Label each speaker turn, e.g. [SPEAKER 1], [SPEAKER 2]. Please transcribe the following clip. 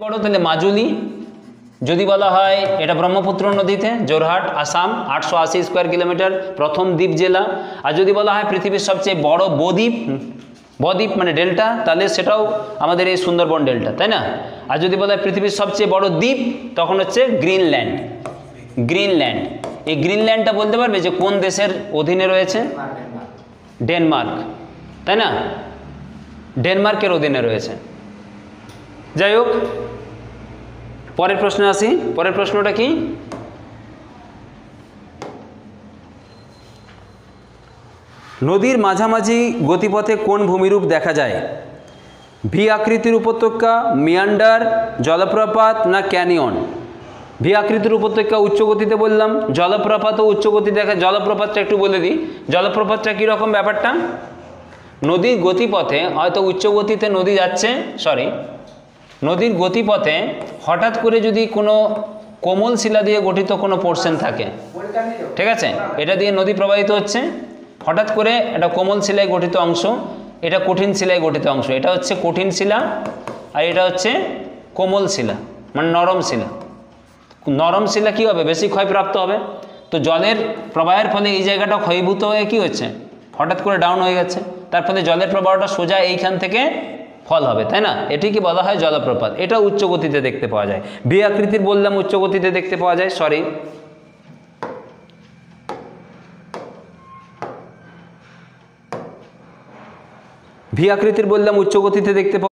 [SPEAKER 1] বড় তাহলে মাজুলি। যদি বলা হয় এটা ব্রহ্মপুত্র নদীতে, জোরহাট আসাম 880 স্কোয়ার কিলোমিটার, প্রথম দ্বীপ জেলা। আর যদি বলা হয় পৃথিবীর সবচেয়ে বড় বদ্বীপ, বদ্বীপ মানে ডেল্টা, তাহলে সেটাও আমাদের এই সুন্দরবন ডেল্টা, তাই না? আর যদি বলা হয় পৃথিবীর সবচেয়ে বড় দ্বীপ, তখন হচ্ছে গ্রিনল্যান্ড। গ্রিনল্যান্ড, এই গ্রিনল্যান্ডটা বলতে পারবে যে কোন দেশের অধীনে রয়েছে? ডেনমার্ক, তাই না? ডেনমার্কের অধীনে রয়েছে। যাই হোক, পরের প্রশ্নে আসি। পরের প্রশ্নটা কি? নদীর মাঝামাঝি গতিপথে কোন ভূমিরূপ দেখা যায়? ভি আকৃতির উপত্যকা, মিয়ান্ডার, জলপ্রপাত না ক্যানিয়ন? ভি আকৃতির উপত্যকা উচ্চ গতিতে বললাম, জলপ্রপাতও উচ্চ গতি দেখা। জলপ্রপাতটা একটু বলে দিই, জলপ্রপাতটা কীরকম ব্যাপারটা? নদীর গতিপথে হয়তো উচ্চ গতিতে নদী যাচ্ছে, নদীর গতিপথে হঠাৎ করে যদি কোনো কোমল শিলা দিয়ে গঠিত কোনো পোর্শন থাকে, ঠিক আছে, এটা দিয়ে নদী প্রবাহিত হচ্ছে, হঠাৎ করে একটা কোমল শিলায় গঠিত অংশ, এটা কঠিন শিলায় গঠিত অংশ, এটা হচ্ছে কঠিন শিলা আর এটা হচ্ছে কোমল শিলা মানে নরম শিলা। নরম শিলা কী হবে? বেশি ক্ষয়প্রাপ্ত হবে। তো জলের প্রবাহের ফলে এই জায়গাটা ক্ষয়ভূত হয়ে কী হচ্ছে? হঠাৎ করে ডাউন হয়ে গেছে, তার ফলে জলের প্রবাহটা সোজা এইখান থেকে ফল হবে, তাই না? এটিকে বলা হয় জলপ্রপাত। এটা উচ্চ গতিতে দেখতে পাওয়া যায়। ভি আকৃতির বললাম উচ্চ গতিতে দেখতে পাওয়া যায়, ভি আকৃতির বললাম উচ্চ গতিতে দেখতে পাওয়া